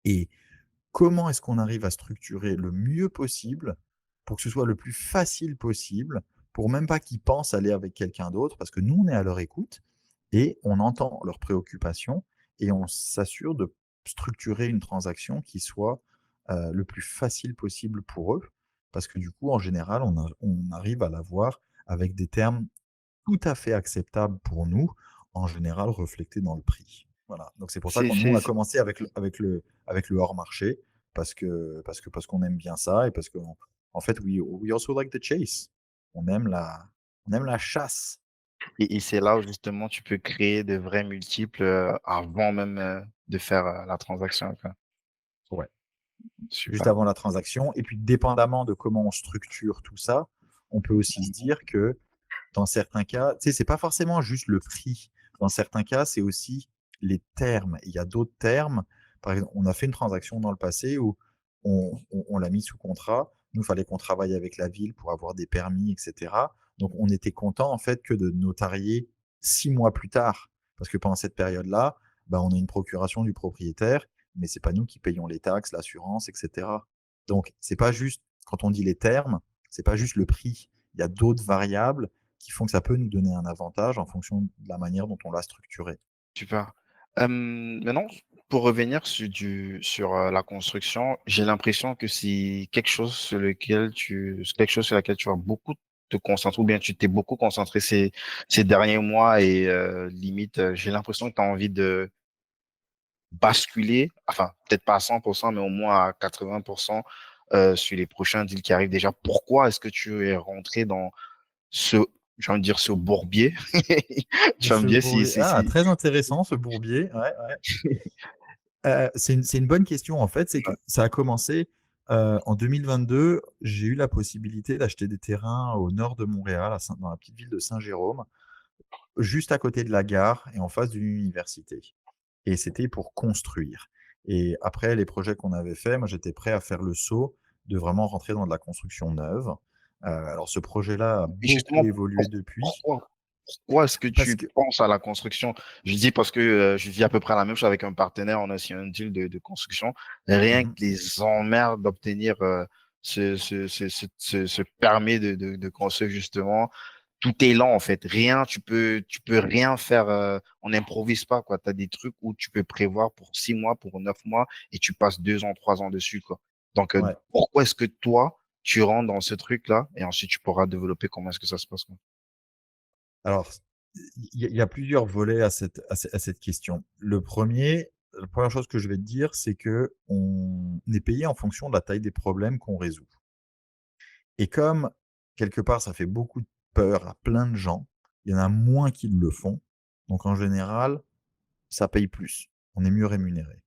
Et comment est-ce qu'on arrive à structurer le mieux possible pour que ce soit le plus facile possible, pour même pas qu'ils pensent aller avec quelqu'un d'autre, parce que nous, on est à leur écoute et on entend leurs préoccupations et on s'assure de structurer une transaction qui soit, le plus facile possible pour eux. Parce que du coup, en général, on arrive à l'avoir avec des termes tout à fait acceptables pour nous, en général reflétés dans le prix. Voilà, donc c'est pour ça C'est qu'on nous, on c'est a c'est commencé avec le hors marché parce qu'on aime bien ça et parce qu'en en fait, we also like the chase. On aime la on aime la chasse. et c'est là où justement tu peux créer de vrais multiples, avant même, de faire, la transaction, quoi. Ouais, juste Super. avant la transaction et puis dépendamment de comment on structure tout ça, on peut aussi se dire que dans certains cas, tu sais, c'est pas forcément juste le prix. Dans certains cas, c'est aussi les termes. Il y a d'autres termes. Par exemple, on a fait une transaction dans le passé où on l'a mis sous contrat. Nous, il fallait qu'on travaille avec la ville pour avoir des permis, et cetera. Donc, on était content en fait que de notarier 6 mois plus tard. Parce que pendant cette période-là, bah, on a une procuration du propriétaire, mais c'est pas nous qui payons les taxes, l'assurance, et cetera. Donc, c'est pas juste, quand on dit les termes, c'est pas juste le prix. Il y a d'autres variables qui font que ça peut nous donner un avantage en fonction de la manière dont on l'a structuré. Super. Maintenant, pour revenir sur la construction, j'ai l'impression que c'est quelque chose sur laquelle tu vas beaucoup te concentrer, ou bien tu t'es beaucoup concentré ces derniers mois et limite, j'ai l'impression que tu as envie de basculer, enfin, peut-être pas à 100%, mais au moins à 80%, sur les prochains deals qui arrivent déjà. Pourquoi est-ce que tu es rentré dans ce, j'ai envie de dire, ce bourbier? Tu vas me Ce dire bourbier, ah, très intéressant ce bourbier, ouais, ouais. C'est une bonne question en fait, c'est que ça a commencé, en 2022, j'ai eu la possibilité d'acheter des terrains au nord de Montréal, à Saint dans la petite ville de Saint-Jérôme, juste à côté de la gare et en face d'une université et c'était pour construire et après les projets qu'on avait faits, moi j'étais prêt à faire le saut de vraiment rentrer dans de la construction neuve. Alors ce projet-là a Et beaucoup justement, évolué depuis pourquoi est-ce que parce tu que penses à la construction? Je dis parce que je vis à peu près la même chose avec un partenaire. On a aussi un deal de construction. Rien que mmh les emmerdes d'obtenir ce permis de construire, justement, tout est lent en fait. Rien, tu peux rien faire. On n'improvise pas, quoi. Tu as des trucs où tu peux prévoir pour 6 mois, pour 9 mois, et tu passes 2 ans, 3 ans dessus, quoi. Donc, ouais. pourquoi est-ce que toi, tu rentres dans ce truc-là et ensuite tu pourras développer comment est-ce que ça se passe, quoi. Alors, il y a plusieurs volets à cette question. La première chose que je vais te dire, c'est qu'on est payé en fonction de la taille des problèmes qu'on résout et comme quelque part, ça fait beaucoup de peur à plein de gens, il y en a moins qui le font, donc en général, ça paye plus. On est mieux rémunéré.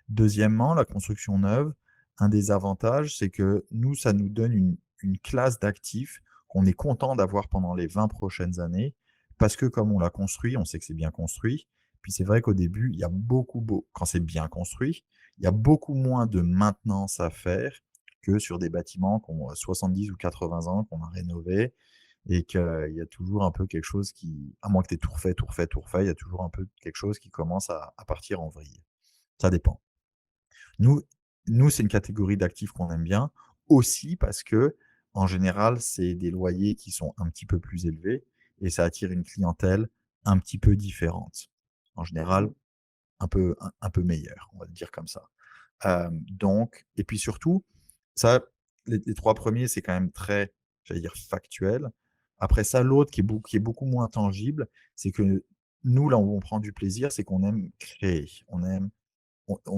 Deuxièmement, la construction neuve, un des avantages, c'est que nous, ça nous donne une classe d'actifs qu'on est content d'avoir pendant les 20 prochaines années, parce que comme on l'a construit, on sait que c'est bien construit. Puis c'est vrai qu'au début, il y a quand c'est bien construit, il y a beaucoup moins de maintenance à faire que sur des bâtiments qui ont 70 ou 80 ans, qu'on a rénovés, et qu'il y a toujours un peu quelque chose qui, à moins que tu aies tout refait, tout refait, tout refait, il y a toujours un peu quelque chose qui commence à partir en vrille. Ça dépend. Nous nous, c'est une catégorie d'actifs qu'on aime bien, aussi parce que en général, c'est des loyers qui sont un petit peu plus élevés et ça attire une clientèle un petit peu différente. En général, un peu meilleure, on va le dire comme ça. Donc et puis surtout, ça, les 3 premiers, c'est quand même très, j'allais dire factuel. Après ça, l'autre qui est beaucoup moins tangible, c'est que nous, là où on prend du plaisir, c'est qu'on aime créer. On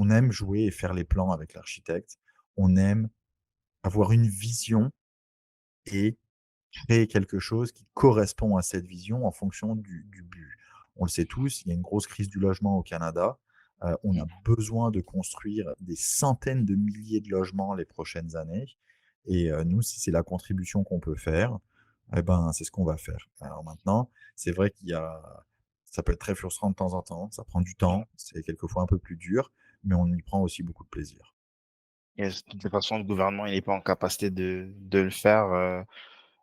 aime jouer et faire les plans avec l'architecte. On aime avoir une vision et créer quelque chose qui correspond à cette vision en fonction du but. On le sait tous, il y a une grosse crise du logement au Canada. On a besoin de construire des centaines de milliers de logements les prochaines années et nous, si c'est la contribution qu'on peut faire, eh ben, c'est ce qu'on va faire. Alors maintenant, c'est vrai ça peut être très frustrant de temps en temps, ça prend du temps, c'est quelquefois un peu plus dur, mais on y prend aussi beaucoup de plaisir. Yes, de toute façon, le gouvernement, il n'est pas en capacité de le faire.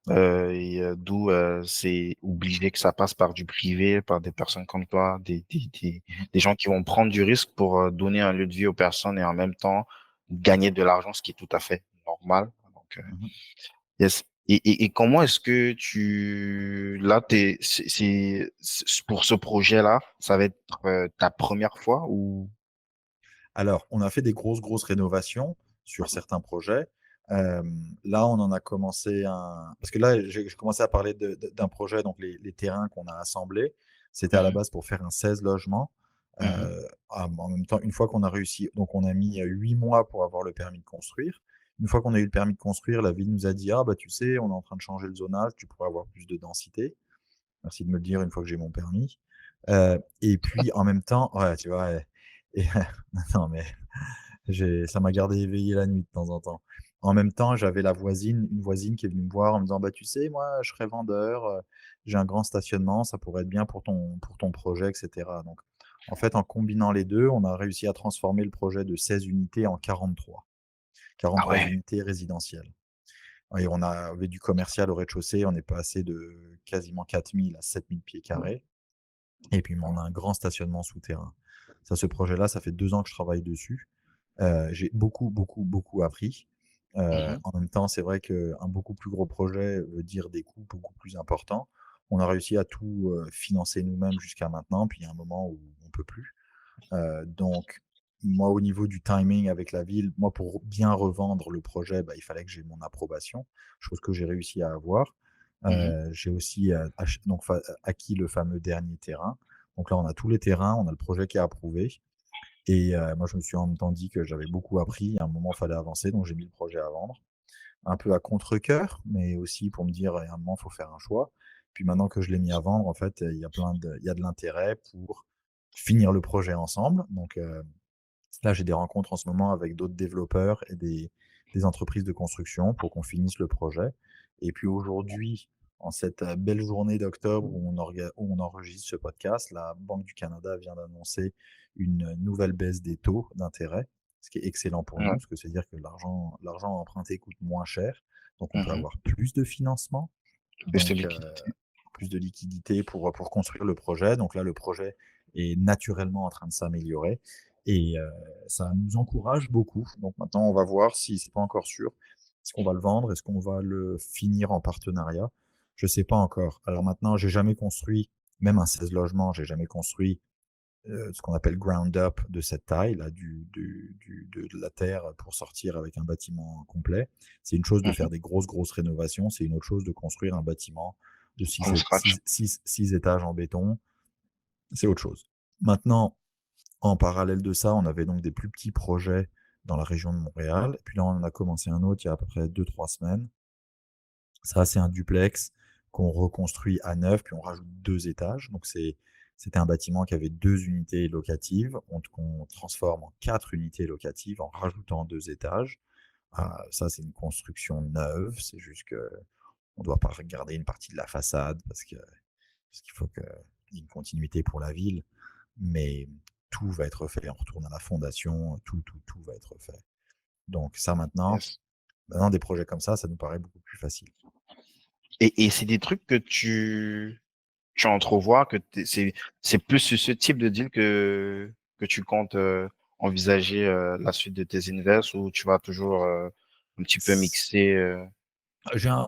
D'où c'est obligé que ça passe par du privé, par des personnes comme toi, Mmh mh. des gens qui vont prendre du risque pour donner un lieu de vie aux personnes et en même temps gagner de l'argent, ce qui est tout à fait normal. Donc, Mmh. yes. Et comment est-ce que là, pour ce projet-là, ça va être ta première fois ou? Alors, on a fait des grosses rénovations sur certains projets. Là, on en a commencé un parce que là, j'ai commencé à parler d'un projet, donc les terrains qu'on a assemblés, c'était à la Mhm, base pour faire un 16 logements. mhm, En même temps, une fois qu'on a réussi donc on a mis, 8 mois pour avoir le permis de construire. Une fois qu'on a eu le permis de construire, la ville nous a dit: «Ah bah, tu sais, on est en train de changer le zonage, tu pourrais avoir plus de densité». Merci de me le dire une fois que j'ai mon permis. Et puis en même temps ouais, tu vois? Et non, mais ça m'a gardé éveillé la nuit de temps en temps. En même temps, j'avais une voisine qui est venue me voir en me disant: «Bah, tu sais, moi, je serais vendeur, j'ai un grand stationnement, ça pourrait être bien pour ton projet» et cetera. Donc en fait, en combinant les 2, on a réussi à transformer le projet de 16 unités en 43. ah 43 ouais. unités résidentielles. Et on avait du commercial au rez-de-chaussée, on est passé de quasiment 4 000 à 7 000 pieds carrés. Et puis, on a un grand stationnement souterrain. Ça, ce projet-là, ça fait 2 ans que je travaille dessus. J'ai beaucoup appris. Mhm, En même temps, c'est vrai qu'un beaucoup plus gros projet veut dire des coûts beaucoup plus importants. On a réussi à tout, financer nous-mêmes jusqu'à maintenant, puis il y a un moment où on peut plus. Donc moi, au niveau du timing avec la ville, moi, pour bien revendre le projet, bah, il fallait que j'ai mon approbation, chose que j'ai réussi à avoir. mhm, J'ai aussi, acquis le fameux dernier terrain. Donc là, on a tous les terrains, on a le projet qui est approuvé et moi, je me suis en même temps dit que j'avais beaucoup appris. À un moment, il fallait avancer, donc j'ai mis le projet à vendre. Un peu à contre-cœur, mais aussi pour me dire: «À un moment, il faut faire un choix». Puis maintenant que je l'ai mis à vendre, en fait, il y a de l'intérêt pour finir le projet ensemble. Donc là, j'ai des rencontres en ce moment avec d'autres développeurs et des entreprises de construction pour qu'on finisse le projet. Et puis aujourd'hui, en cette, belle journée d'octobre où on enregistre ce podcast, la Banque du Canada vient d'annoncer une nouvelle baisse des taux d'intérêt, ce qui est excellent pour nous, ouais, parce que c'est-à-dire que l'argent emprunté coûte moins cher, donc on peut mhm. avoir plus de financement. Plus de Donc liquidité. plus de liquidité pour construire le projet. Donc là, le projet est naturellement en train de s'améliorer et ça nous encourage beaucoup. Donc maintenant, on va voir si c'est pas encore sûr. Est-ce qu'on va le vendre? Est-ce qu'on va le finir en partenariat? Je sais pas encore. Alors maintenant, j'ai jamais construit, même un 16 logements, j'ai jamais construit, ce qu'on appelle ground up de cette taille-là, de la terre pour sortir avec un bâtiment complet. C'est une chose de Mhm. faire des grosses rénovations, c'est une autre chose de construire un bâtiment de From scratch. 6 étages en béton, c'est autre chose. Maintenant, en parallèle de ça, on avait donc des plus petits projets dans la région de Montréal et puis là, on en a commencé un autre il y a à peu près 2 3 semaines. Ça, c'est un duplex qu'on reconstruit à neuf, puis on rajoute 2 étages. Donc c'était un bâtiment qui avait 2 unités locatives, qu'on transforme en 4 unités locatives en rajoutant 2 étages. Ça, c'est une construction neuve, c'est juste qu'on doit pas regarder une partie de la façade parce qu'il faut qu'il y ait une continuité pour la ville, mais tout va être fait. On retourne à la fondation, tout va être fait. Donc ça Yes. maintenant des projets comme ça nous paraît beaucoup plus facile. Et c'est des trucs que tu entrevois, c'est plus sur ce type de deal que tu comptes envisager la suite de tes invest ou tu vas toujours un petit peu mixer.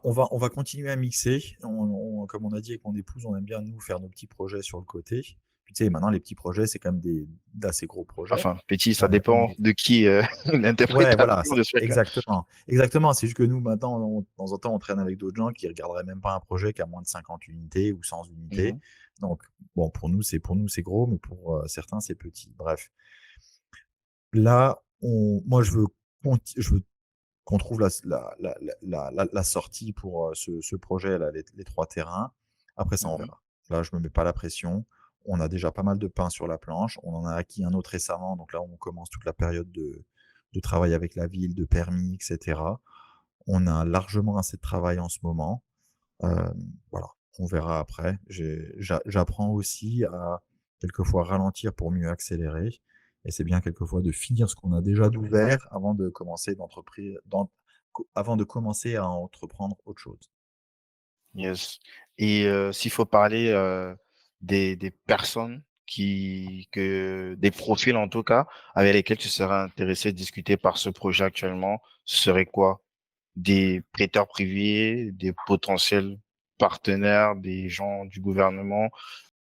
On va continuer à mixer. Comme on a dit avec mon épouse, on aime bien nous faire nos petits projets sur le côté. Puis tu sais, maintenant les petits projets, c'est quand même d'assez gros projets. Enfin, petit, ça On dépend est de qui Ouais, voilà, l'interprétation c'est de chacun. exactement. C'est juste que nous maintenant, de temps en temps, on traîne avec d'autres gens qui regarderaient même pas un projet qui a moins de 50 unités ou 100 unités. Mhm, Donc bon, pour nous c'est gros, mais pour, certains c'est petit. Bref, là, on moi je veux qu'on trouve la sortie pour, ce projet-là, les 3 terrains. Après ça, on mhm, verra. Là, je me mets pas la pression. On a déjà pas mal de pain sur la planche. On en a acquis un autre récemment, donc là, on commence toute la période de travail avec la ville, de permis et cetera. On a largement assez de travail en ce moment. Voilà, on verra après. J'apprends aussi à quelquefois ralentir pour mieux accélérer et c'est bien quelquefois de finir ce qu'on a déjà d'ouvert avant de commencer à entreprendre autre chose. Yes. Et s'il faut parler des personnes des profils en tout cas, avec lesquels tu serais intéressé de discuter par ce projet actuellement, ce serait quoi? Des prêteurs privés, des potentiels partenaires, des gens du gouvernement,